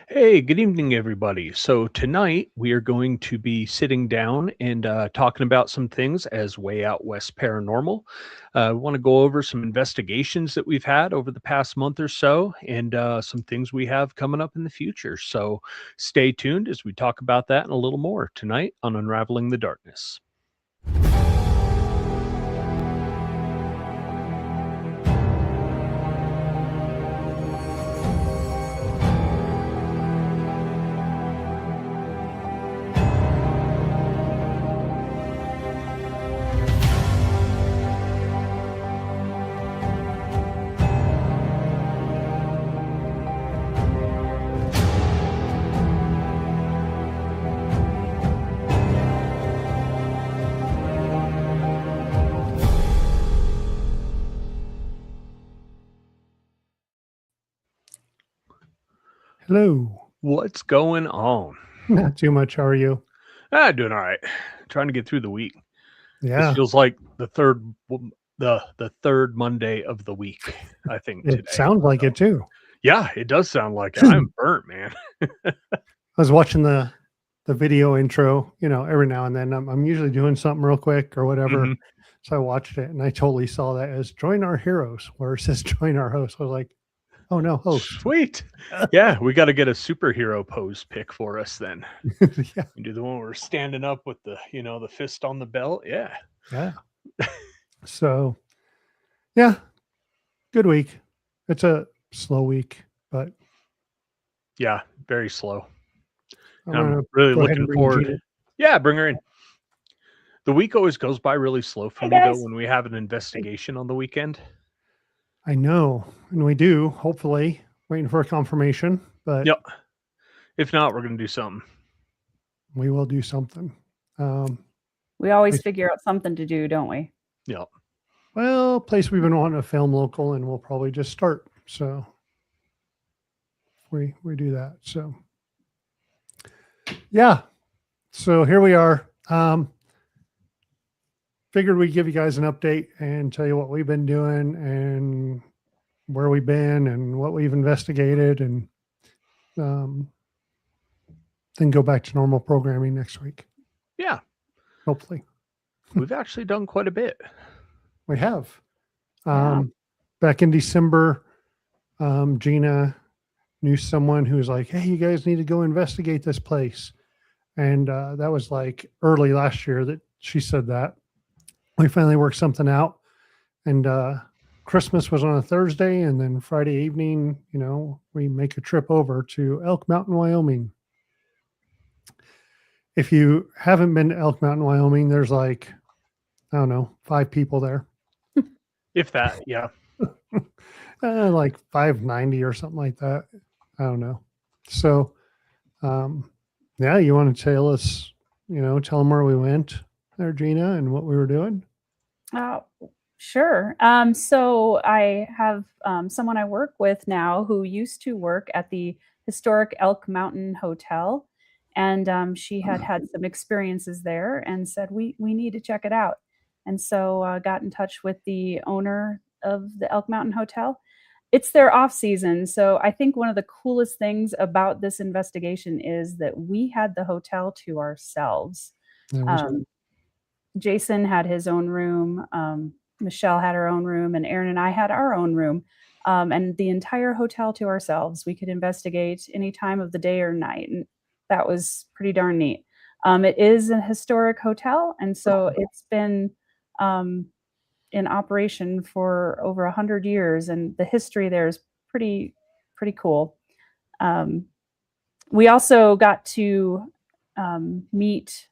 Hey, good evening, everybody. So, tonight we are going to be sitting down and talking about some things as Way Out West Paranormal. I want to go over some investigations that we've had over the past month or so and some things we have coming up in the future. So, stay tuned as we talk about that and a little more tonight on Unraveling the Darkness. Hello. What's going on? Not too much. How are you? Doing all right. Trying to get through the week. This Yeah, feels like the third Monday of the week, I think it today. sounds like it too. Yeah, it does sound like it. I I'm burnt, man. was watching the video intro, every now and then. I'm usually doing something real quick or whatever. Mhm. So I watched it and I totally saw that as join our heroes, where it says join our host. I was like, oh no, host. Sweet. Yeah, we gotta get a superhero pose pick for us then. Yeah, You do the one where we're standing up with the fist on the belt. Yeah. yeah. So yeah, good week. It's a slow week, but Yeah, very slow. I'm And I'm gonna really go ahead and looking bring forward. Gina. Yeah, bring her in. The week always goes by really slow for Hey me though guys. when we have an investigation on the weekend. I know, and we do, hopefully, waiting for a confirmation, but Yep. If not, we're gonna do something. we will do something. Um, We always place, figure out something to do, don't we? Yep. place we've been wanting to film local, and we'll probably just start. So we do that. So yeah. So here we are. Figured we'd give you guys an update and tell you what we've been doing and where we've been and what we've investigated, and um, then go back to normal programming next week. Yeah. Hopefully, We've actually done quite a bit. we have. Yeah. Back in December, Gina knew someone who was like, "Hey, you guys need to go investigate this place," and that was like early last year that she said that. We finally worked something out, and Christmas was on a Thursday, and then Friday evening, we make a trip over to Elk Mountain, Wyoming. If you haven't been to Elk Mountain, Wyoming, there's like, I don't know, 5 people there. If that, yeah. Like 590 or something like that. I don't know. So, yeah, you want to tell us, tell them where we went there, Gina, and what we were doing? Uh, sure. So I have someone I work with now who used to work at the historic Elk Mountain Hotel, and she had had some experiences there and said we need to check it out. And so got in touch with the owner of the Elk Mountain Hotel. It's their off season, so I think one of the coolest things about this investigation is that we had the hotel to ourselves. That was Um, Jason had his own room, Michelle had her own room, and Aaron and I had our own room, and the entire hotel to ourselves. We could investigate any time of the day or night, and that was pretty darn neat. It is a historic hotel, and so it's been um, in operation for over 100 years, and the history there is pretty cool. Um, we also got to meet,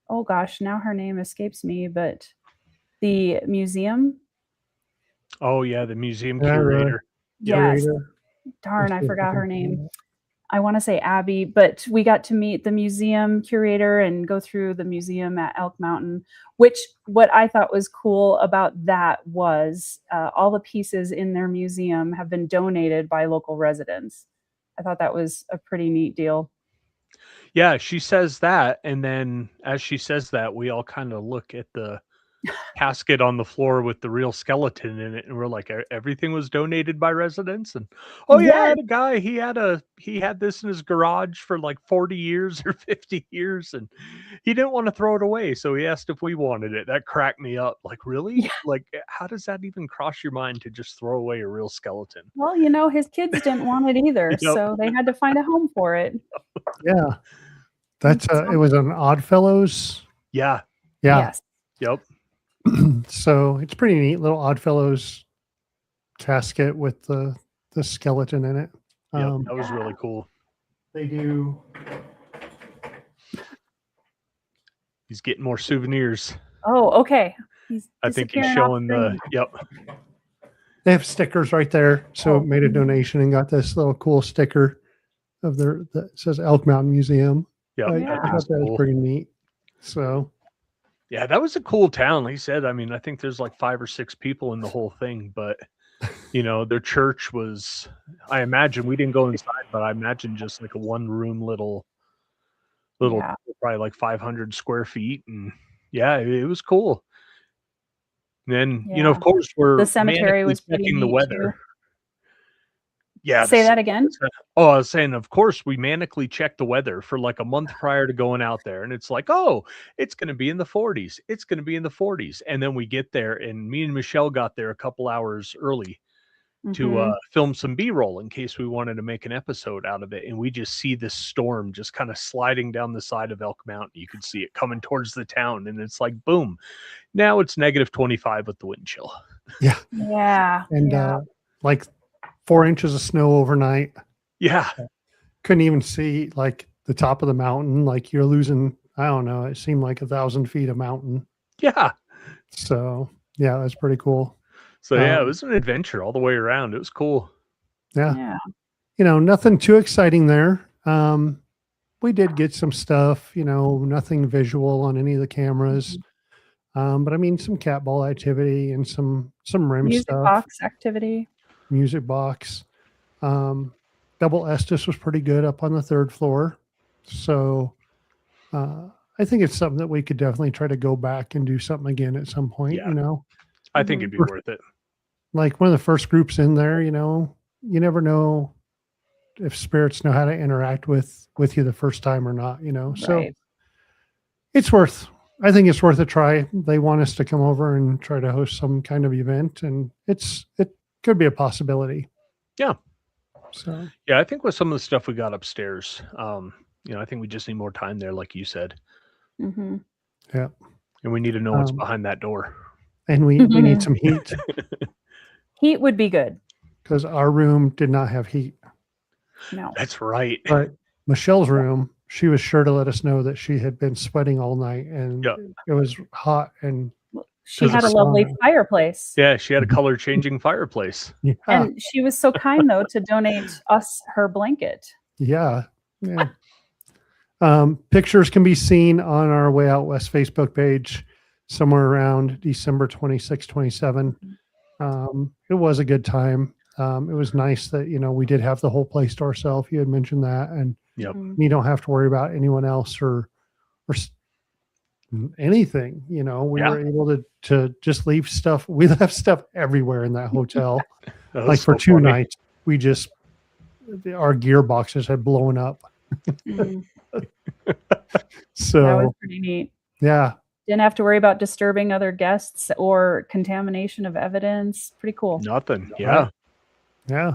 oh gosh, now her name escapes me, but the museum. Oh yeah, the museum yeah, curator. Yep. Yes, curator. darn, Let's I see if I forgot can her find name. it. I want to say Abby, but we got to meet the museum curator and go through the museum at Elk Mountain, which what I thought was cool about that was all the pieces in their museum have been donated by local residents. I thought that was a pretty neat deal. Yeah, she says that, and then as she says that, we all kind of look at the casket on the floor with the real skeleton in it, and we're like, Everything was donated by residents." And oh yeah, I Yes. had a guy, he had this in his garage for like 40 years or 50 years, and he didn't want to throw it away, so he asked if we wanted it. That cracked me up. Like, really? Yeah. Like, how does that even cross your mind to just throw away a real skeleton? Well, his kids didn't want it either, Yep. so they had to find a home for it. Yeah. That's It was an Oddfellows. Yeah. Yeah. Yes. Yep. So it's pretty neat, little Oddfellows casket with the skeleton in it. Yep. That was really cool. They do. He's getting more souvenirs. Oh, okay. I think he's disappearing off showing screen. Yep. They have stickers right there. So Oh. made a donation and got this little cool sticker of that says Elk Mountain Museum. Yep. I Yeah. thought that was Cool. pretty neat. So Yeah, that was a cool town. He said, I mean, I think there's like 5 or 6 people in the whole thing, but their church was, I imagine, we didn't go inside, but I imagine just like a one room little, Yeah. probably like 500 square feet. And yeah, it was cool. And then, Yeah. of course, we're The cemetery manically was pretty checking the neat, weather. too. Yeah. Say that again? Oh, I was saying, of course, we manically check the weather for like a month prior to going out there. And it's like, oh, it's going to be in the 40s. It's going to be in the 40s. And then we get there, and me and Michelle got there a couple hours early to Mhm. film some B-roll in case we wanted to make an episode out of it. And we just see this storm just kind of sliding down the side of Elk Mountain. You could see it coming towards the town, and it's like, boom. Now it's -25 with the wind chill. yeah. Yeah. And yeah. like 4 inches of snow overnight. Yeah. Couldn't even see like the top of the mountain. Like you're losing, I don't know, it seemed like 1,000 feet of mountain. Yeah. So yeah, that's pretty cool. So yeah, it was an adventure all the way around. It was cool. Yeah. Yeah. Nothing too exciting there. We did get some stuff, nothing visual on any of the cameras. But I mean, some cat ball activity and some rim Music stuff. box activity. Music box. Double Estes was pretty good up on the 3rd floor. So I think it's something that we could definitely try to go back and do something again at some point, Yeah. I think it'd be We're- worth it. Like one of the first groups in there, you never know if spirits know how to interact with you the first time or not, So Right. I think it's worth a try. They want us to come over and try to host some kind of event, and it could be a possibility. Yeah. So Yeah, I think with some of the stuff we got upstairs, I think we just need more time there, like you said. Mm-hmm. yeah. And we need to know what's behind that door. And we need some heat Heat would be good. because our room did not have heat. No. That's right. But Michelle's room, she was sure to let us know that she had been sweating all night and Yep. it was hot and She had a Because lovely sauna. fireplace. Yeah, she had a color changing fireplace. yeah. And she was so kind, though, to donate us her blanket. Yeah. Pictures can be seen on our Way Out West Facebook page somewhere around December 26, 27. It was a good time. It was nice that, we did have the whole place to ourselves. You had mentioned that. And Yep. Mhm. you don't have to worry about anyone else or anything. We were able to just leave stuff. We left stuff everywhere in that hotel. That was Like for so 2 funny. nights, our gear boxes had blown up. Mhm. So That was pretty neat. yeah, Didn't have to worry about disturbing other guests or contamination of evidence. Pretty cool. Nothing. Yeah. yeah.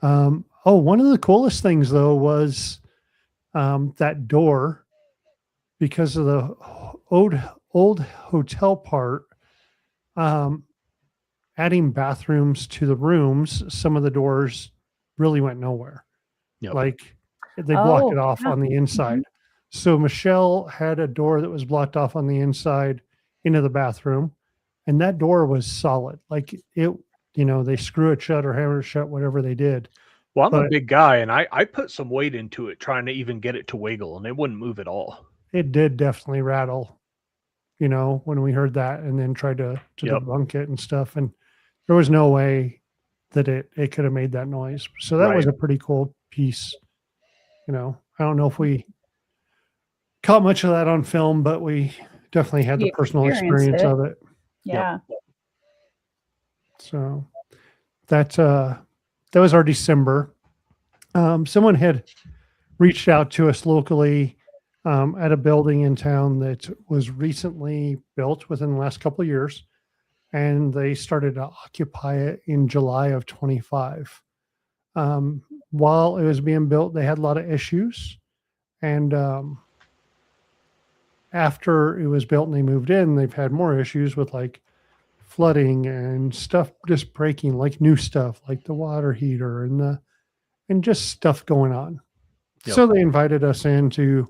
One of the coolest things though was that door, because of the old hotel part. Adding bathrooms to the rooms, some of the doors really went nowhere. Yep. Like they blocked Oh, it off yeah. on the inside. So Michelle had a door that was blocked off on the inside into the bathroom, and that door was solid. Like it, they screw it shut or hammer it shut, whatever they did. Well, I'm a But- big guy, and I put some weight into it trying to even get it to wiggle, and it wouldn't move at all. It did definitely rattle, when we heard that and then tried to Yep. debunk it and stuff. And there was no way that it could have made that noise. So that was Right. a pretty cool piece. I don't know if we caught much of that on film, but we definitely had the We personal experienced experience it. of it. Yep. Yeah. So that was our December. Someone had reached out to us locally at a building in town that was recently built within the last couple of years, and they started to occupy it in July of 25. While it was being built, they had a lot of issues, and after it was built and they moved in, they've had more issues with like flooding and stuff just breaking, like new stuff, like the water heater and just stuff going on. Yep. So they invited us in to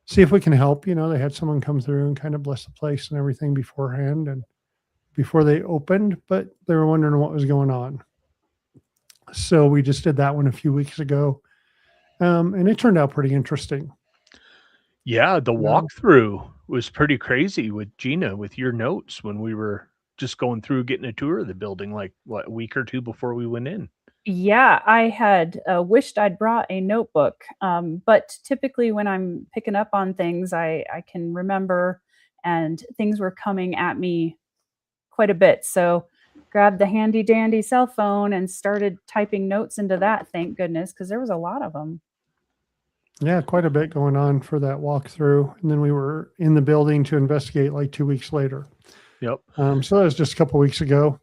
see if we can help. You know, they had someone come through and kind of bless the place and everything beforehand and before they opened, but they were wondering what was going on. So we just did that one a few weeks ago. And it turned out pretty interesting. Yeah, the You know? walkthrough was pretty crazy with Gina with your notes when we were just going through getting a tour of the building, like what, a week or two before we went in. Yeah, I had wished I'd brought a notebook, but typically when I'm picking up on things, I can remember, and things were coming at me quite a bit. So grabbed the handy dandy cell phone and started typing notes into that. Thank goodness, because there was a lot of them. Yeah, quite a bit going on for that walkthrough. And then we were in the building to investigate like 2 weeks later. Yep. So that was just a couple weeks ago.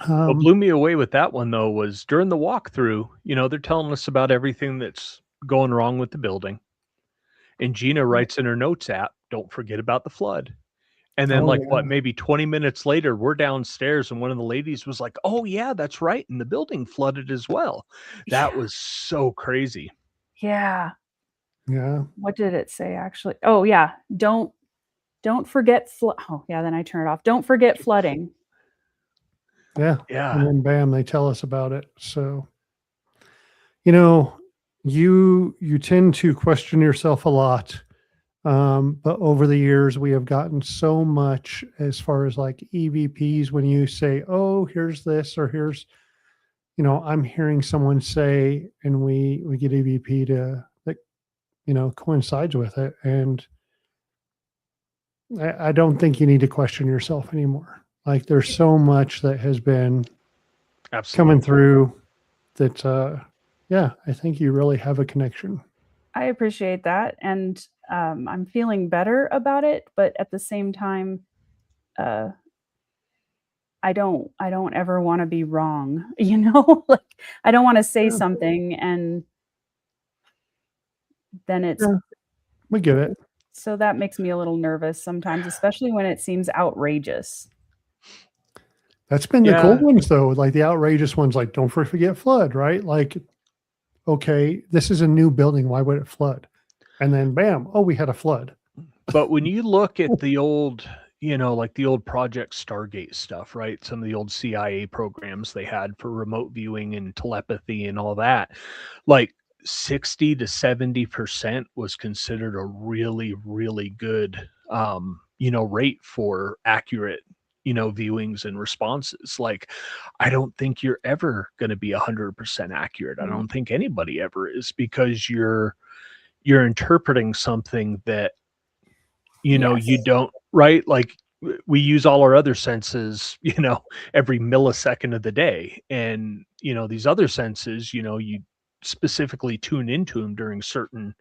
What blew me away with that one though was during the walkthrough, they're telling us about everything that's going wrong with the building. And Gina writes in her notes app, don't forget about the flood. And then Oh, yeah. maybe 20 minutes later, we're downstairs and one of the ladies was like, oh yeah, that's right. And the building flooded as well. That Yeah. was so crazy. Yeah. Yeah. What did it say actually? Oh yeah. Don't forget oh yeah, then I turn it off. Don't forget flooding. Yeah. Yeah. And then bam, they tell us about it. So, you tend to question yourself a lot. But over the years, we have gotten so much as far as like EVPs when you say, oh, here's this, or here's, I'm hearing someone say, and we get EVP that, coincides with it. And I don't think you need to question yourself anymore. Like there's so much that has been Absolutely. coming through that, yeah, I think you really have a connection. I appreciate that, and I'm feeling better about it. But at the same time, uh, I don't ever want to be wrong. Like I don't want to say Yeah. something and then it's Yeah, we get it. so that makes me a little nervous sometimes, especially when it seems outrageous. That's been the Yeah. cool ones though. Like the outrageous ones, like don't forget flood, right? Like, okay, this is a new building. Why would it flood? And then bam, oh, we had a flood. But when you look at the old, like the old Project Stargate stuff, right? Some of the old CIA programs they had for remote viewing and telepathy and all that, like 60 to 70% was considered a really, really good, rate for accurate, viewings and responses. Like, I don't think you're ever going to be 100% accurate. I Mm. don't think anybody ever is because you're interpreting something that you Yes. don't, right? Like we use all our other senses, every millisecond of the day. And, these other senses, you specifically tune into them during certain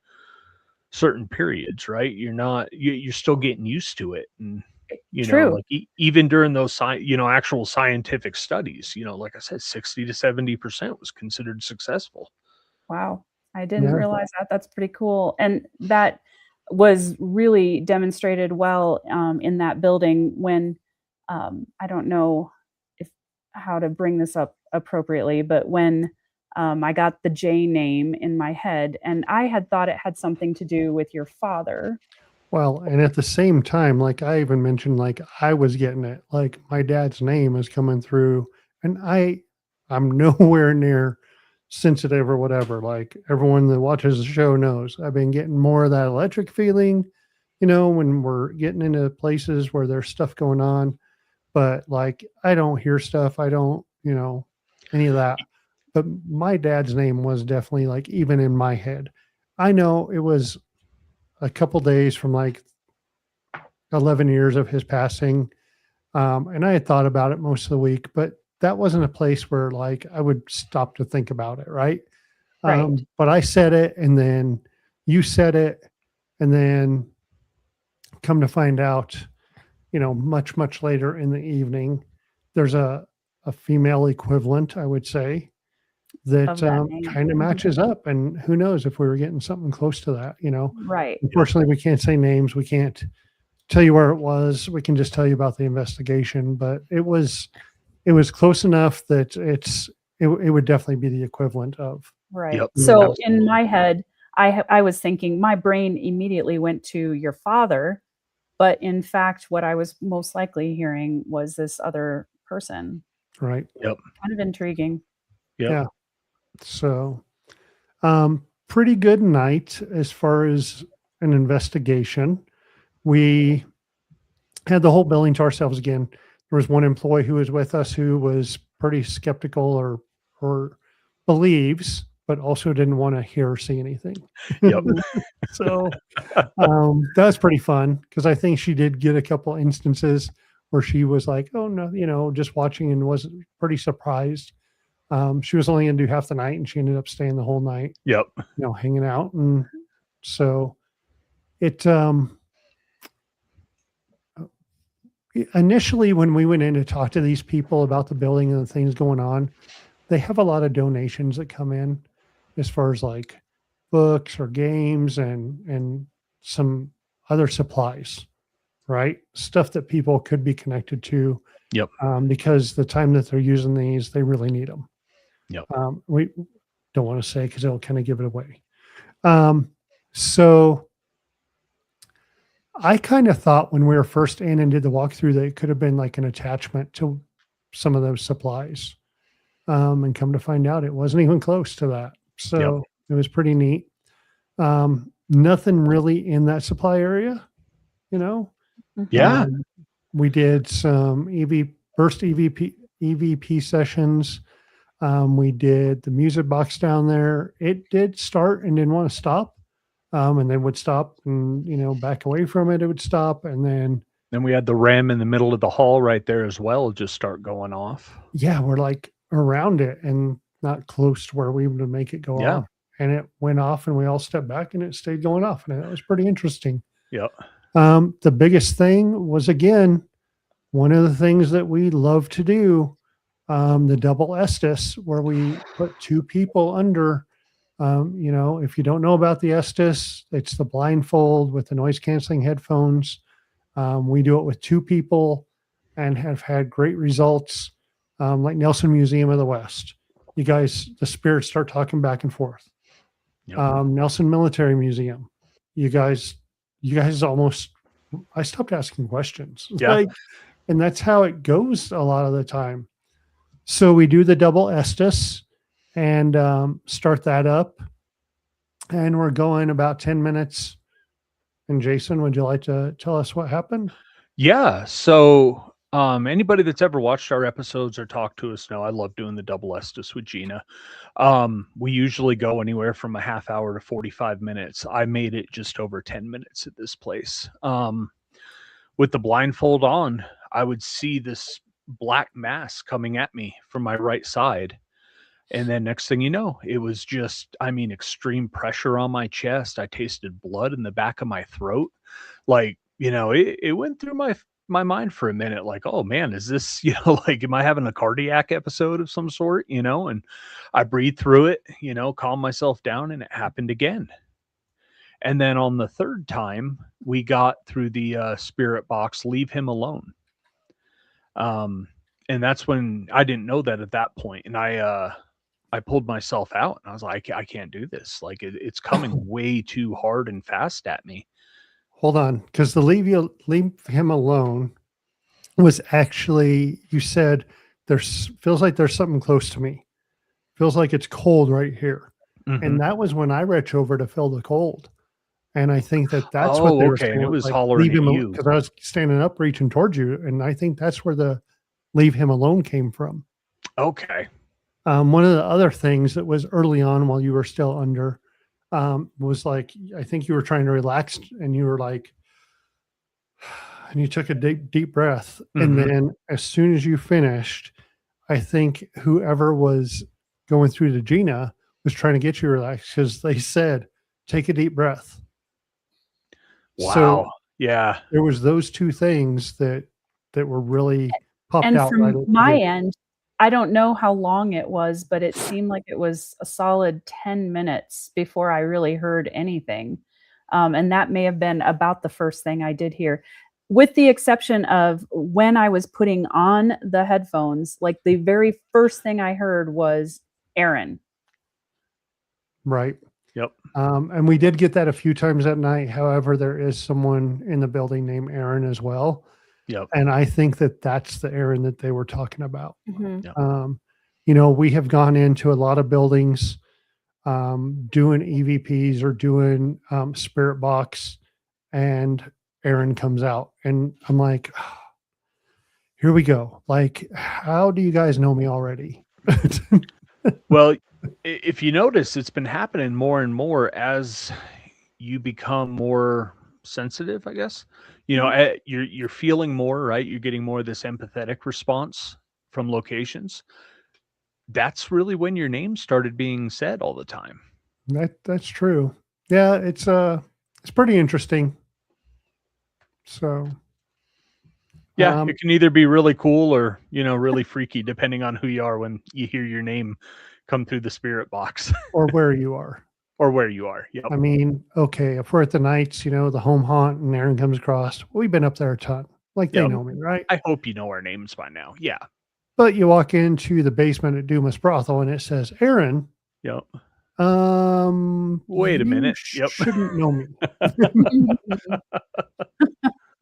periods, right? You're still getting used to it. And, True. like even during those actual scientific studies, like I said, 60 to 70% was considered successful. Wow. I didn't Yeah. realize that. That's pretty cool. And that was really demonstrated well in that building when I don't know if how to bring this up appropriately, but when I got the J name in my head, and I had thought it had something to do with your father. Well, and at the same time, like I even mentioned, like I was getting it, like my dad's name is coming through, and I'm nowhere near sensitive or whatever. Like everyone that watches the show knows, I've been getting more of that electric feeling, when we're getting into places where there's stuff going on. But like I don't hear stuff, I don't, any of that. But my dad's name was definitely like even in my head. I know it was a couple days from like 11 years of his passing. And I had thought about it most of the week, but that wasn't a place where like I would stop to think about it, right? Right. But I said it, and then you said it, and then come to find out, much, much later in the evening, there's a female equivalent, I would say, that Of that name. kind of Mhm. matches up. And who knows if we were getting something close to that. Right. Unfortunately, we can't say names. We can't tell you where it was. We can just tell you about the investigation, but it was close enough that it would definitely be the equivalent of. Right. Yep. So in Absolutely. my head, I was thinking my brain immediately went to your father, but in fact, what I was most likely hearing was this other person. Right. Yep. Kind of intriguing. Yep. Yeah. So, pretty good night as far as an investigation. We had the whole building to ourselves again. There was one employee who was with us who was pretty skeptical or believes, but also didn't want to hear or see anything. Yep. Mhm. So that was pretty fun because I think she did get a couple instances where she was like, "Oh no," just watching and was pretty surprised. She was only going to do half the night, and she ended up staying the whole night, Yep. hanging out, and so it. Initially, when we went in to talk to these people about the building and the things going on, they have a lot of donations that come in, as far as like books or games and some other supplies, right? Stuff that people could be connected to, Yep. because the time that they're using these, they really need them. Yep. We don't want to say because it'll kind of give it away. So I kind of thought when we were first in and did the walkthrough that it could have been like an attachment to some of those supplies. And come to find out, it wasn't even close to that. So it was pretty neat. Nothing really in that supply area, you know. Yeah. We did some EVP sessions. We did the music box down there. It did start and didn't want to stop. And then would stop and, back away from it. It would stop. And then, Then we had the REM in the middle of the hall right there as well, just start going off. yeah, we're like around it and not close to where we would make it go Yeah. off. And it went off and we all stepped back and it stayed going off. And it was pretty interesting. Yep. The biggest thing was, again, one of the things that we love to do, the double Estes, where we put two people under. If you don't know about the Estes, it's the blindfold with the noise canceling headphones. We do it with two people and have had great results, like Nelson Museum of the West. You guys, the spirits start talking back and forth. Yep. Nelson Military Museum. You guys almost, I stopped asking questions. Yeah. And that's how it goes a lot of the time. So we do the double Estes and start that up. And we're going about 10 minutes. And Jason, would you like to tell us what happened? Yeah. So anybody that's ever watched our episodes or talked to us know I love doing the double Estes with Gina. We usually go anywhere from a half hour to 45 minutes. I made it just over 10 minutes at this place. With the blindfold on, I would see this black mass coming at me from my right side. And then next thing you know, it was just, extreme pressure on my chest. I tasted blood in the back of my throat. Like, it went through my mind for a minute, like, oh man, is this, like, am I having a cardiac episode of some sort, and I breathed through it, calmed myself down, and it happened again. And then on the third time, we got through the spirit box, leave him alone. And that's when I didn't know that at that point. And I pulled myself out and I was like, I can't do this. Like it's coming way too hard and fast at me. Hold on, because the leave him alone was actually, you said feels like there's something close to me. Feels like it's cold right here. Mm-hmm. And that was when I reached over to feel the cold. And I think that's what they were saying. And it was like, hollering leave at him you. because I was standing up, reaching towards you. And I think that's where the leave him alone came from. Okay. One of the other things that was early on while you were still under was like, I think you were trying to relax and you were like, and you took a deep breath. And Mhm. then as soon as you finished, I think whoever was going through to Gina was trying to get you relaxed because they said, take a deep breath. Wow. So Yeah. there was those two things that were really popped And out right from at the my beginning. end, I don't know how long it was, but it seemed like it was a solid 10 minutes before I really heard anything. And that may have been about the first thing I did hear, with the exception of when I was putting on the headphones, like the very first thing I heard was Aaron. Right. Yep. And we did get that a few times at night. However, there is someone in the building named Aaron as well. Yep. And I think that that's the Aaron that they were talking about. Mhm. Yep. We have gone into a lot of buildings doing EVPs or doing spirit box, and Aaron comes out. And I'm like, here we go. Like, how do you guys know me already? Well, if you notice, it's been happening more and more as you become more sensitive, I guess. Mhm. You're feeling more, right? You're getting more of this empathetic response from locations. That's really when your name started being said all the time. That's true. Yeah, it's pretty interesting. So Yeah, um it can either be really cool or, really freaky depending on who you are when you hear your name come through the spirit box or where you are. or where you are. Yep. I mean, okay, if we're at the nights, the home haunt and Aaron comes across, we've been up there a ton. Like they Yep. know me, right? I hope you know our names by now. Yeah. But you walk into the basement at Dumas Brothel and it says, Aaron, Yep. Wait a you minute. Yep. shouldn't know me.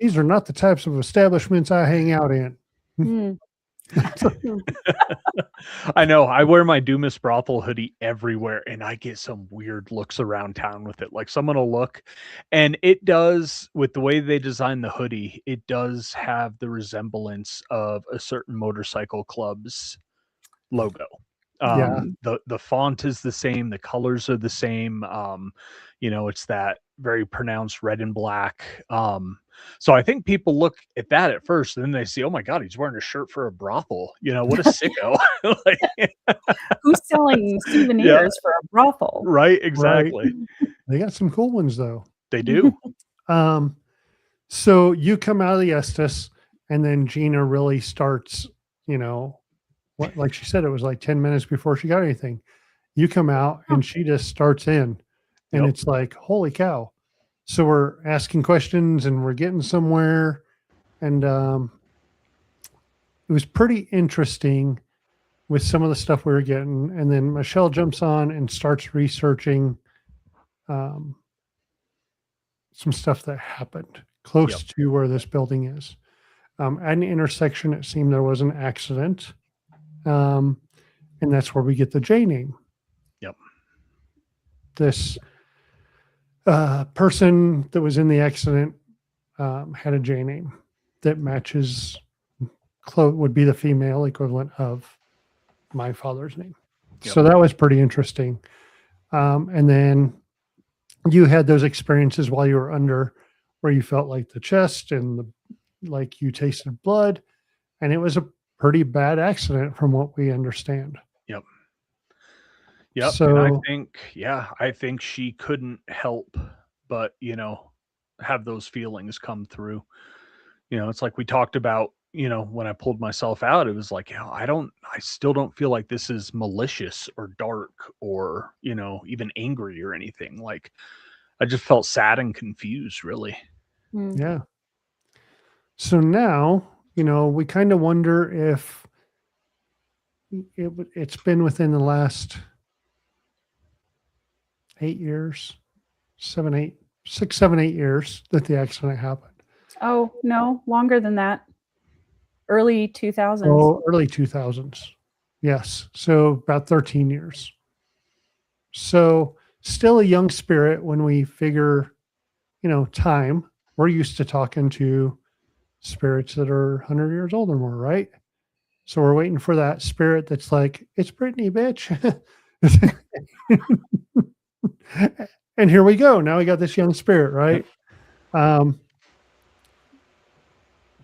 These are not the types of establishments I hang out in. Mm. I know. I wear my Dumas brothel hoodie everywhere and I get some weird looks around town with it. Like someone will look and it does, with the way they design the hoodie, it does have the resemblance of a certain motorcycle club's logo. Yeah. The font is the same, the colors are the same. It's that very pronounced red and black. So I think people look at that at first, and then they see, oh my God, he's wearing a shirt for a brothel. What a sicko! Like, Who's selling yeah, souvenirs for a brothel? right, Right. exactly. They got some cool ones though. They do. So you come out of the Estes and then Gina really starts, what, like she said, it was like 10 minutes before she got anything. You come out and she just starts in and Yep. it's like, holy cow. So we're asking questions and we're getting somewhere. And it was pretty interesting with some of the stuff we were getting. And then Michelle jumps on and starts researching some stuff that happened close to where this building is. At an intersection, it seemed there was an accident. And that's where we get the J name. Yep. This person that was in the accident had a J name that matches, would be the female equivalent of my father's name. Yep. So that was pretty interesting. And then you had those experiences while you were under where you felt like the chest and like you tasted blood. And it was a pretty bad accident from what we understand. Yep. Yep. So And I think she couldn't help but, have those feelings come through. It's like we talked about, when I pulled myself out, it was like, I still don't feel like this is malicious or dark or, even angry or anything. Like I just felt sad and confused, really. Mm. yeah. So now, we kind of wonder if it's been within the last 8 years, 6, 7, 8 years that the accident happened. Oh, no, longer than that. Early 2000s. Oh, early 2000s. Yes. So about 13 years. So still a young spirit when we figure, time. We're used to talking to spirits that are 100 years old or more, right? So we're waiting for that spirit that's like, it's Brittany, bitch. And here we go. Now we got this young spirit, right?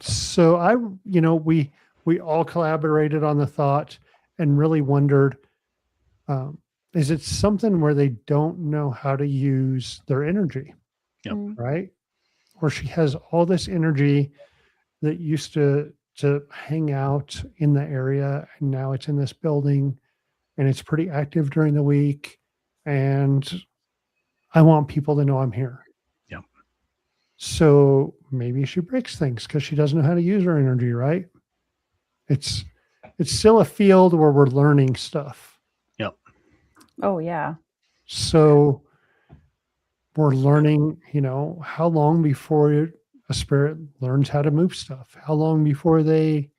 So we all collaborated on the thought and really wondered, is it something where they don't know how to use their energy, Yep. right? Or she has all this energy that used to hang out in the area, and now it's in this building, and it's pretty active during the week, and I want people to know I'm here. Yep. So maybe she breaks things because she doesn't know how to use her energy, right? It's still a field where we're learning stuff. Yep. Oh yeah. So we're learning, how long before a spirit learns how to move stuff? How long before they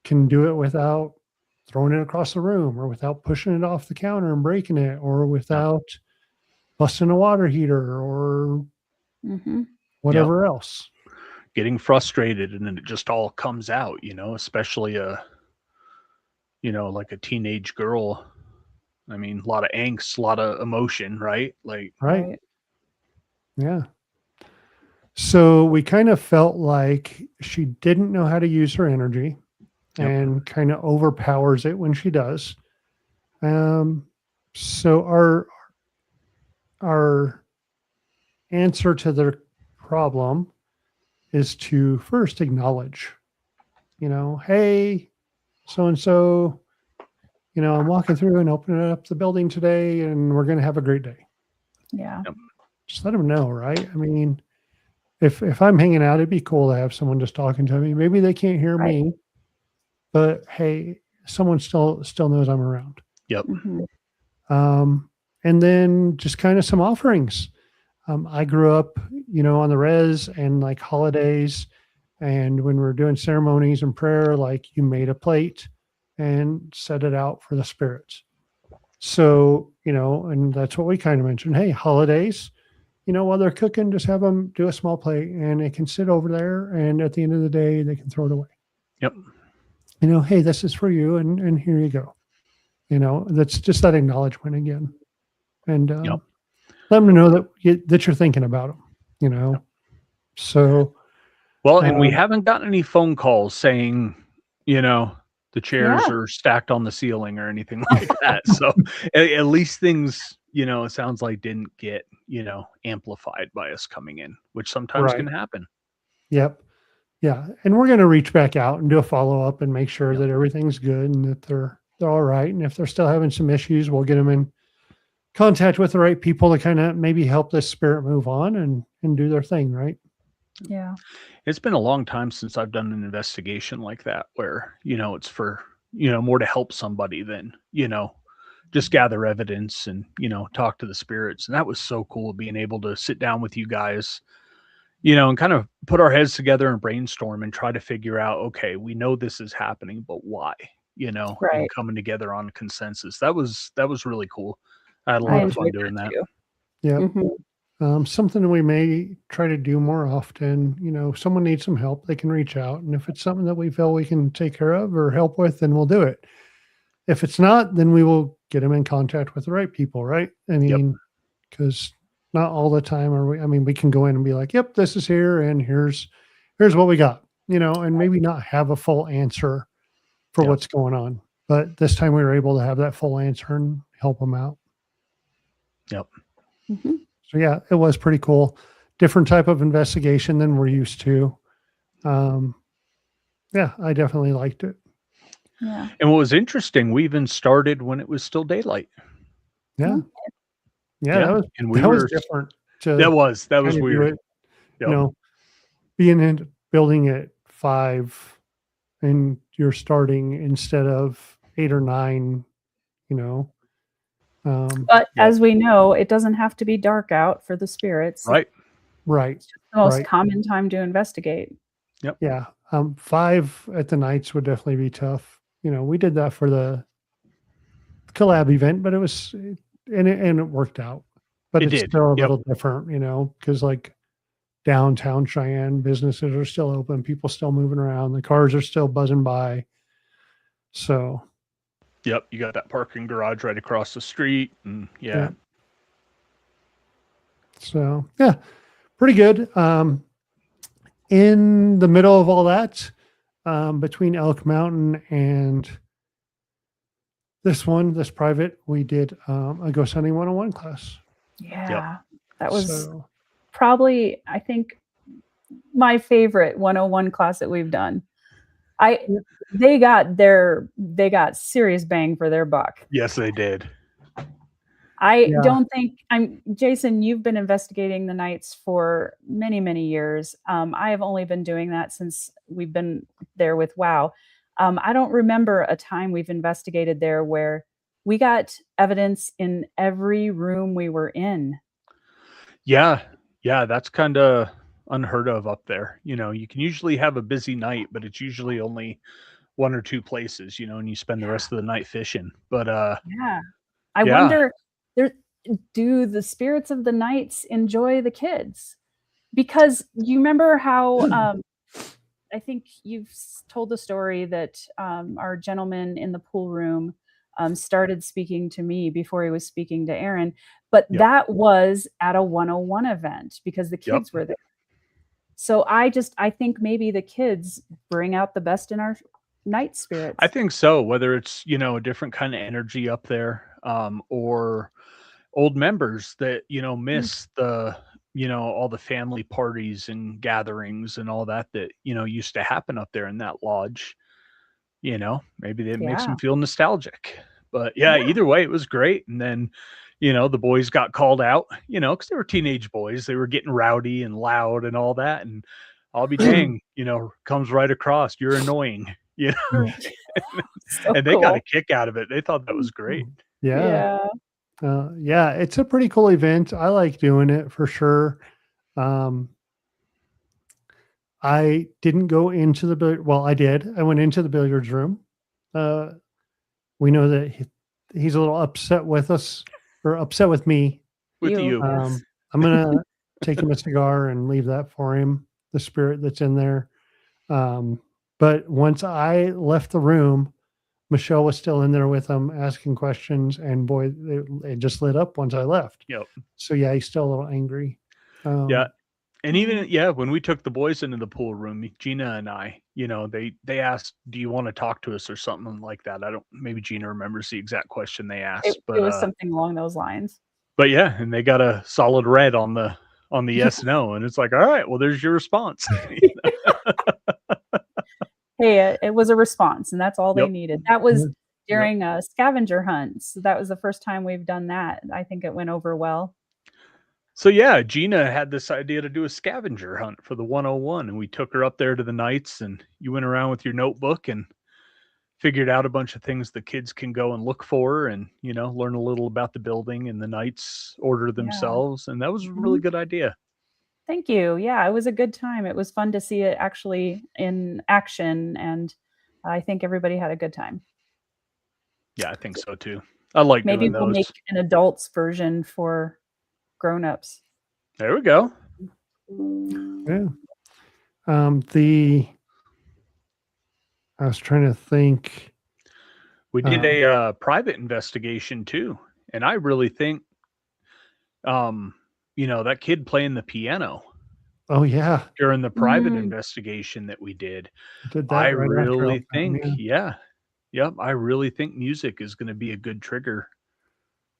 can do it without throwing it across the room, or without pushing it off the counter and breaking it, or without busting a water heater, or whatever else? Getting frustrated, and then it just all comes out, especially like a teenage girl. I mean, a lot of angst, a lot of emotion, right? Like, Right. Yeah. So we kind of felt like she didn't know how to use her energy, and kind of overpowers it when she does. So our answer to the problem is to first acknowledge, hey, so and so, I'm walking through and opening up the building today, and we're going to have a great day. Yeah. Just let them know, right? I mean, if I'm hanging out, it'd be cool to have someone just talking to me. Maybe they can't hear me, but hey, someone still knows I'm around. Yep. And then just kind of some offerings. I grew up, on the res, and like holidays, and when we're doing ceremonies and prayer, like you made a plate and set it out for the spirits. So, and that's what we kind of mentioned. Hey, holidays, while they're cooking, just have them do a small plate, and it can sit over there, and at the end of the day, they can throw it away. Yep. Hey, this is for you, and here you go. That's just that acknowledgement again. And let them know that you're thinking about them, So, well, and we haven't gotten any phone calls saying, the chairs are stacked on the ceiling or anything like that. So at least things, it sounds like didn't get, amplified by us coming in, which sometimes can happen. Yep. Yeah. And we're going to reach back out and do a follow-up and make sure that everything's good and that they're all right. And if they're still having some issues, we'll get them in contact with the right people to kind of maybe help this spirit move on and do their thing. Right. Yeah. It's been a long time since I've done an investigation like that where, it's for, more to help somebody than, just gather evidence and, talk to the spirits. And that was so cool being able to sit down with you guys, and kind of put our heads together and brainstorm and try to figure out, okay, we know this is happening, but why, and coming together on consensus. That was really cool. I had a lot of fun doing that. Yeah. Something we may try to do more often. If someone needs some help, they can reach out. And if it's something that we feel we can take care of or help with, then we'll do it. If it's not, then we will get them in contact with the right people, right? I mean, because not all the time are we, we can go in and be like, yep, this is here, and here's what we got, and maybe not have a full answer for what's going on. But this time we were able to have that full answer and help them out. Yep. So yeah, it was pretty cool. Different type of investigation than we're used to. Yeah, I definitely liked it. Yeah. And what was interesting, we even started when it was still daylight. Yeah. Yeah, that was different. That was weird. Being in building at 5 and you're starting instead of 8 or 9, but as we know, it doesn't have to be dark out for the spirits. Right. It's just the most common time to investigate. Yep. Yeah. 5 at the nights would definitely be tough. We did that for the collab event, but it was, and it worked out, but it's still a little different, because like downtown Cheyenne, businesses are still open, people still moving around, the cars are still buzzing by. So. Yep. You got that parking garage right across the street. And So yeah, pretty good. in the middle of all that, between Elk Mountain and this private, we did a ghost hunting 101 class. Yeah, that was So probably, I think, my favorite 101 class that we've done. They got serious bang for their buck. Yes, they did. I Yeah. don't think Jason, you've been investigating the nights for many, many years. I have only been doing that since we've been there with WoW. I don't remember a time we've investigated there where we got evidence in every room we were in. Yeah. Yeah, that's kind of unheard of up there. You can usually have a busy night, but it's usually only one or two places, and you spend the Yeah. rest of the night fishing. But Yeah. I yeah. wonder, there do the spirits of the nights enjoy the kids? Because you remember how I think you've told the story that our gentleman in the pool room started speaking to me before he was speaking to Aaron, but Yep. that was at a 101 event because the Yep. kids were there. So I think maybe the kids bring out the best in our night I spirits. think so, whether it's, a different kind of energy up there, or old members that, Mm, miss all the family parties and gatherings and all that, used to happen up there in that lodge. Maybe that makes yeah. them feel nostalgic. But yeah, Yeah. either way, it was great. And then, the boys got called out, because they were teenage boys. They were getting rowdy and loud and all that. And I'll be dang, comes right across. You're annoying, So and they got a cool. kick out of it. They thought that was great. yeah. Yeah. Yeah, it's a pretty cool event. I like doing it for sure. Um, I didn't go into the well, I did. I went into the billiards room. Uh, we know that he's a little upset with us or upset with me. With You, you. yes. I'm gonna take him a cigar and leave that for him. The spirit that's in there. Um, but once I left the room, Michelle was still in there with him asking questions, and boy, it just lit up once I left. Yep. So yeah, he's still a little angry. Yeah. And Mm. even yeah, when we took the boys into the pool room, Gina and I, they asked, "Do you want to talk to us?" or something like that. I don't. Maybe Gina remembers the exact question they It asked, it but was something along those lines. yeah, and they got a solid red on the yes no, and it's like, all right, well, there's your response. Hey, it was a response, and that's all they Yep. needed. That was Yep. during a scavenger hunt, so that was the first time we've done that. I think it went over well. So yeah, Gina had this idea to do a scavenger hunt for the 101, and we took her up there to the nights, and you went around with your notebook and figured out a bunch of things the kids can go and look for and, learn a little about the building and the knights order Yeah. themselves. And that was a really Mhm. good idea. Thank you. Yeah, it was a good time. It was fun to see it actually in action, and I think everybody had a good time. Yeah, I think so too. I like Maybe doing we'll those. make an adults version for grown-ups. There we go. Yeah. The I was trying to think. We did a private investigation too. And I really think, um, that kid playing the piano Oh yeah, during the private Mm, investigation that we did, did I that right after really Elk Mountain. think, yeah, yep, I really think music is going to be a good trigger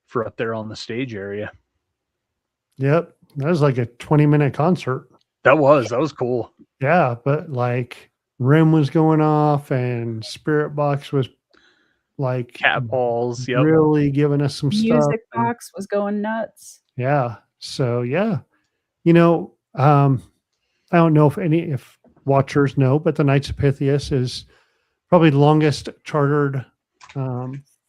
for up there on the stage area. Yep, that was like a 20-minute concert. That was cool. Yeah, but like rim was going off and Spirit Box was like Cat balls, yep. really giving us some stuff. music And box was going nuts. yeah, so yeah, you know, I don't know if watchers know, but the Knights of Pythias is probably the longest chartered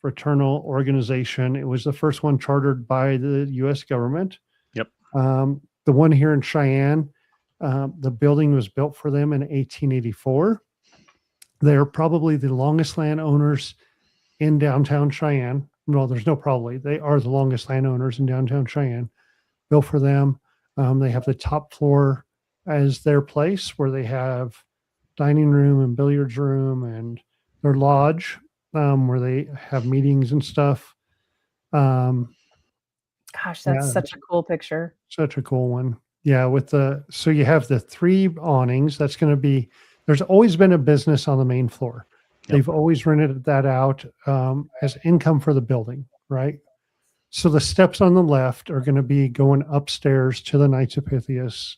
fraternal organization. It was the first one chartered by the U.S. government. Yep. The one here in Cheyenne, the building was built for them in 1884. They're probably the longest landowners in downtown Cheyenne. Well, there's no probably. They are the longest landowners in downtown Cheyenne. Built for them. They have the top floor as their place where they have dining room and billiards room and their lodge where they have meetings and stuff. Gosh, that's Yeah, such a cool picture. such a cool one. Yeah, so you have the 3 awnings. That's going to be, there's always been a business on the main floor. Yep. They've always rented that out as income for the building, right? So the steps on the left are going to be going upstairs to the Knights of Pythias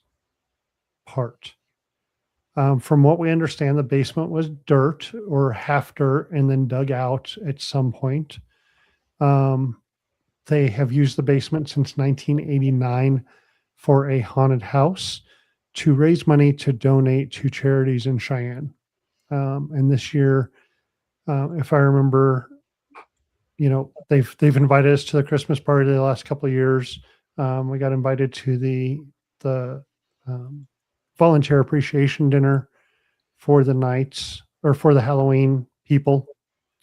part. From what we understand, the basement was dirt or half dirt and then dug out at some point. They have used the basement since 1989 for a haunted house to raise money to donate to charities in Cheyenne. And this year, if I remember, they've invited us to the Christmas party the last couple of years. We got invited to the volunteer appreciation dinner for the Knights, or for the Halloween people.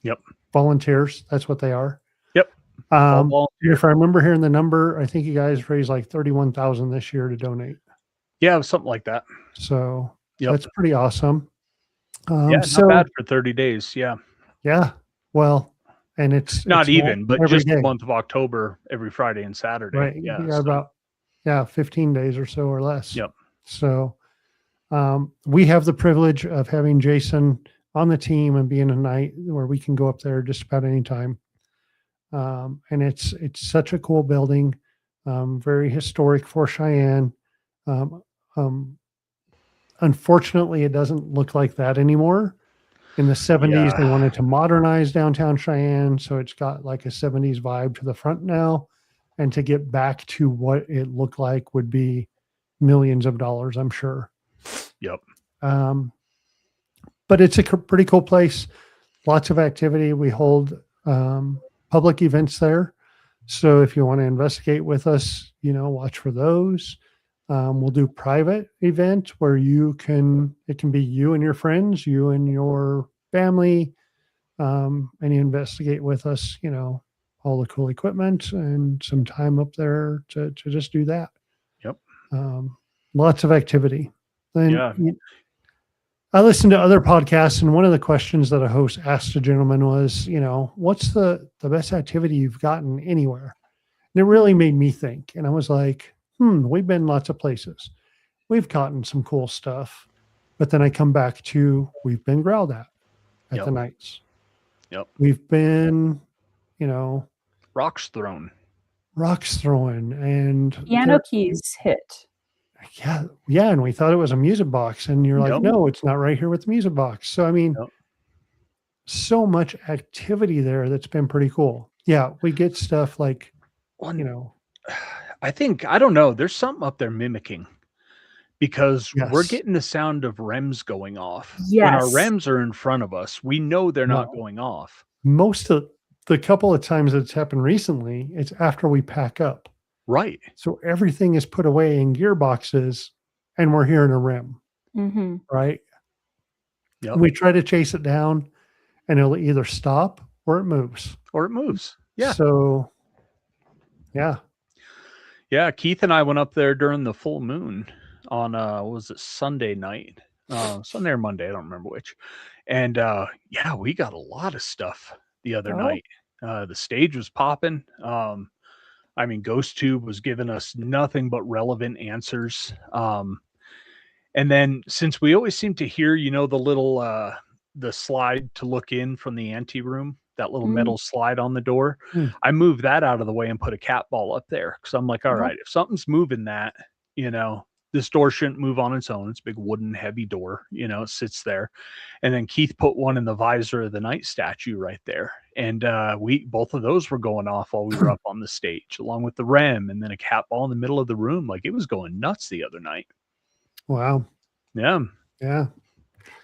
Yep. Volunteers. That's what they are. Yep. If I remember hearing the number, I think you guys raised like 31,000 this year to donate. Yeah, something like that. So that's pretty awesome. Not bad for 30 days. Yeah. Yeah. Well, and it's not even, but just day. The month of October, every Friday and Saturday. Right. Yeah. About 15 days or so or less. Yep. So we have the privilege of having Jason on the team and being a night where we can go up there just about any time. And it's such a cool building, very historic for Cheyenne. Unfortunately, it doesn't look like that anymore. In the 70s, they wanted to modernize downtown Cheyenne, so it's got like a 70s vibe to the front now. And to get back to what it looked like would be millions of dollars, I'm sure. Yep. But it's a pretty cool place. Lots of activity. We hold public events there. So if you want to investigate with us, watch for those. We'll do private event where it can be you and your friends, you and your family, and you investigate with us, all the cool equipment and some time up there to just do that. Yep. Lots of activity. Then I listened to other podcasts, and one of the questions that a host asked a gentleman was, what's the best activity you've gotten anywhere? And it really made me think. And I was like, we've been lots of places. We've gotten some cool stuff. But then I come back to, we've been growled at the Knights. Yep. We've been, rocks thrown and piano keys hit. Yeah. And we thought it was a music box, and you're like, no, it's not right here with the music box. So, I mean, so much activity there that's been pretty cool. Yeah. We get stuff like, I think, I don't know, there's something up there mimicking, because we're getting the sound of REMs going off. Yes. When our REMs are in front of us, we know they're not going off. Most of the couple of times that it's happened recently, it's after we pack up. Right. So everything is put away in gearboxes, and we're hearing a REM. Mm-hmm. Right. Yep. We try to chase it down, and it'll either stop or it moves. Yeah. So, yeah. Yeah. Keith and I went up there during the full moon on, was it Sunday night? Sunday or Monday, I don't remember which. And we got a lot of stuff the other night. The stage was popping. Ghost Tube was giving us nothing but relevant answers. And then, since we always seem to hear, the little the slide to look in from the ante room, that little metal slide on the door, I moved that out of the way and put a cat ball up there, because I'm like, all right, if something's moving that, this door shouldn't move on its own. It's a big wooden heavy door, it sits there. And then Keith put one in the visor of the Knight statue right there. And both of those were going off while we were up on the stage, along with the REM, and then a cat ball in the middle of the room. Like, it was going nuts the other night. Wow. Yeah. Yeah.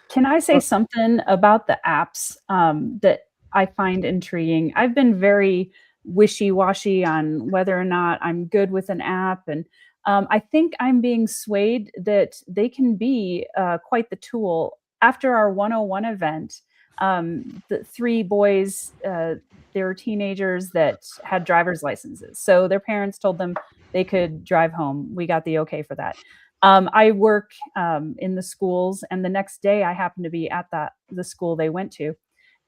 Can I say something about the apps that I find intriguing? I've been very wishy-washy on whether or not I'm good with an app, and I think I'm being swayed that they can be quite the tool. After our 101 event, the 3 boys, they were teenagers that had driver's licenses. So their parents told them they could drive home. We got the okay for that. I work in the schools, and the next day I happened to be at the school they went to.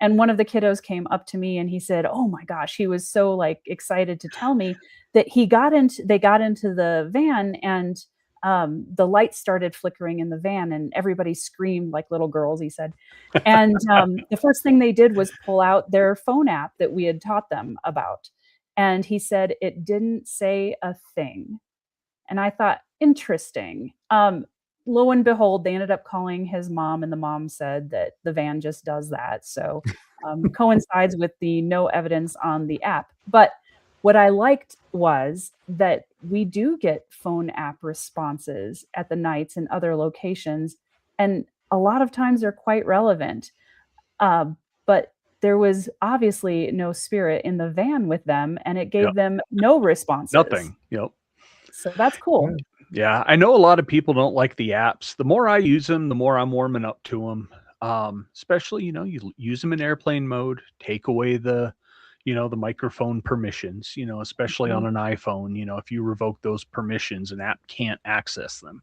And one of the kiddos came up to me and he said, oh my gosh, he was so excited to tell me that they got into the van, and the lights started flickering in the van and everybody screamed like little girls, he said. And the first thing they did was pull out their phone app that we had taught them about. And he said it didn't say a thing. And I thought, interesting. Lo and behold, they ended up calling his mom, and the mom said that the van just does that. So coincides with the no evidence on the app. But what I liked was that we do get phone app responses at the nights and other locations, and a lot of times they're quite relevant. But there was obviously no spirit in the van with them, and it gave Yep. them no responses. Nothing. Yep. So that's cool. Yeah, I know a lot of people don't like the apps. The more I use them, the more I'm warming up to them. Especially, you use them in airplane mode, take away the microphone permissions, especially on an iPhone, if you revoke those permissions, an app can't access them.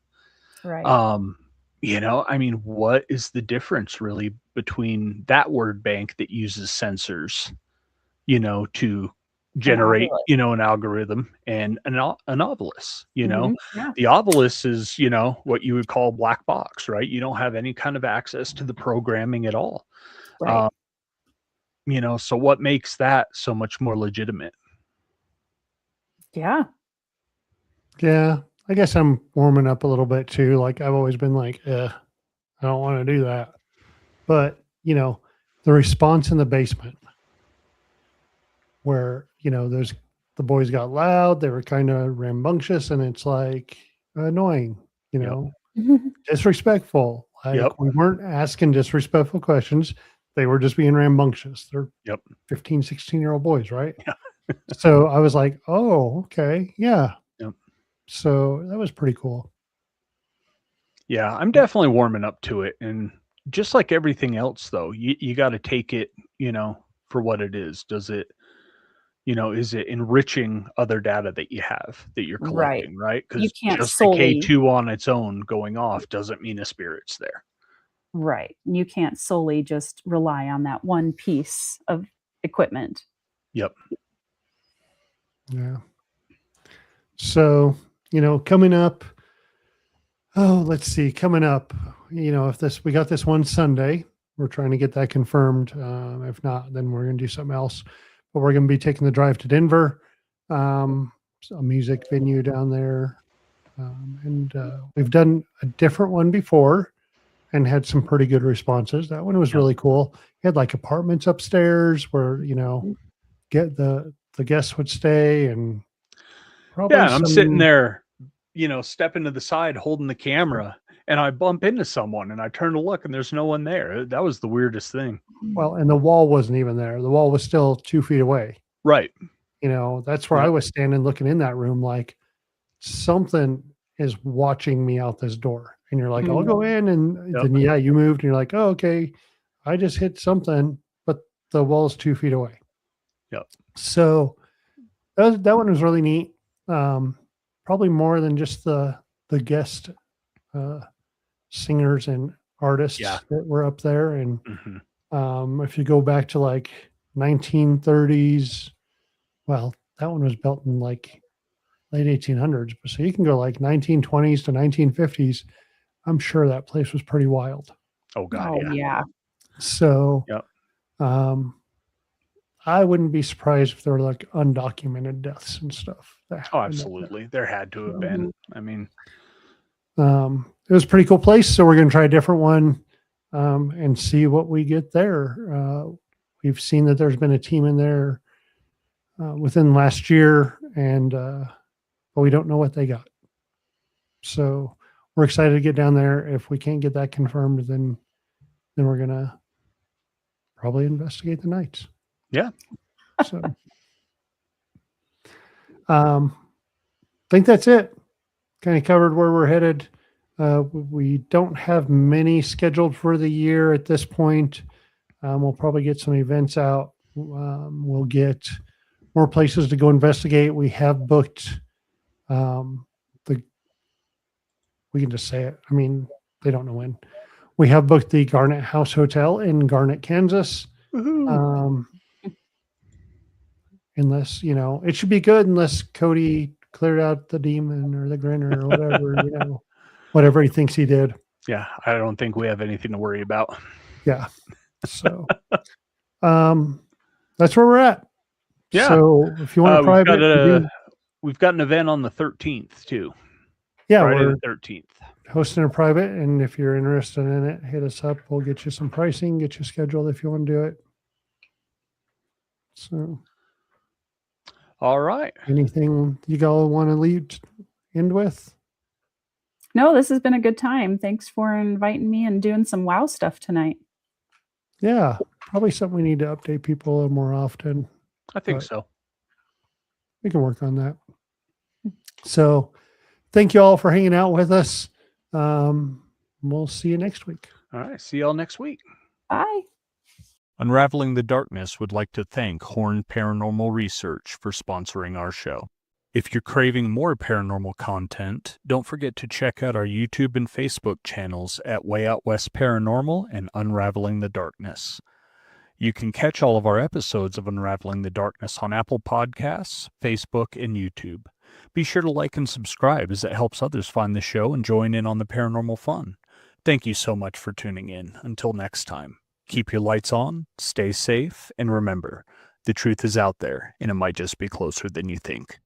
Right. I mean, what is the difference really between that word bank that uses sensors, to generate, an algorithm and an Ovilus, Yeah. the Ovilus is, what you would call black box, right? You don't have any kind of access to the programming at all. Right. So what makes that so much more legitimate? Yeah. Yeah. I guess I'm warming up a little bit too. Like I've always been like, I don't want to do that. But, the response in the basement where, the boys got loud, they were kind of rambunctious, and it's like annoying, disrespectful. Like we weren't asking disrespectful questions. They were just being rambunctious. They're 15, 16-year-old boys, right? Yeah. So I was like, oh, okay. Yeah. Yep. So that was pretty cool. Yeah, I'm definitely warming up to it. And just like everything else, though, you got to take it, for what it is. Does it, is it enriching other data that you have that you're collecting, right? You Because can't just solely the K2 on its own going off doesn't mean a spirit's there. Right. You can't solely just rely on that one piece of equipment. Yep. Yeah. So, coming up, let's see, coming up, if we got this one Sunday, we're trying to get that confirmed. If not, then we're going to do something else. But we're going to be taking the drive to Denver, a music venue down there. And we've done a different one before and had some pretty good responses. That one was really cool. It had like apartments upstairs where, get the guests would stay, and probably I'm sitting there, stepping to the side, holding the camera, and I bump into someone and I turn to look and there's no one there. That was the weirdest thing. Well, and the wall wasn't even there. The wall was still 2 feet away. Right. That's where I was standing looking in that room like something is watching me out this door. And you're like, I'll go in. And then, you moved and you're like, oh, okay, I just hit something, but the wall's 2 feet away. Yep. So that one was really neat. Probably more than just the guest singers and artists that were up there. And if you go back to like 1930s, well, that one was built in like late 1800s. So you can go like 1920s to 1950s. I'm sure that place was pretty wild. Oh God. Yeah. So, I wouldn't be surprised if there were like undocumented deaths and stuff. Oh, absolutely. There had to have been. I mean, it was a pretty cool place. So we're going to try a different one and see what we get there. We've seen that there's been a team in there within last year, and but we don't know what they got. So we're excited to get down there. If we can't get that confirmed, then we're going to probably investigate the nights. Yeah. So think that's it. Kind of covered where we're headed. We don't have many scheduled for the year at this point. We'll probably get some events out. We'll get more places to go investigate. We have booked we can just say it. I mean, they don't know when. We have booked the Garnet House Hotel in Garnet, Kansas. Unless, it should be good unless Cody cleared out the demon or the grinner or whatever, whatever he thinks he did. Yeah, I don't think we have anything to worry about. Yeah. So that's where we're at. Yeah. So if you want to private, we've got an event on the 13th too. Yeah, Friday we're the 13th. Hosting a private, and if you're interested in it, hit us up. We'll get you some pricing, get you scheduled if you want to do it. So, all right. Anything you all want to end with? No, this has been a good time. Thanks for inviting me and doing some wow stuff tonight. Yeah, probably something we need to update people a little more often. I think so. We can work on that. So, thank you all for hanging out with us. We'll see you next week. All right. See y'all next week. Bye. Unraveling the Darkness would like to thank Horn Paranormal Research for sponsoring our show. If you're craving more paranormal content, don't forget to check out our YouTube and Facebook channels at Out West Paranormal and Unraveling the Darkness. You can catch all of our episodes of Unraveling the Darkness on Apple Podcasts, Facebook, and YouTube. Be sure to like and subscribe as it helps others find the show and join in on the paranormal fun. Thank you so much for tuning in. Until next time, keep your lights on, stay safe, and remember, the truth is out there, and it might just be closer than you think.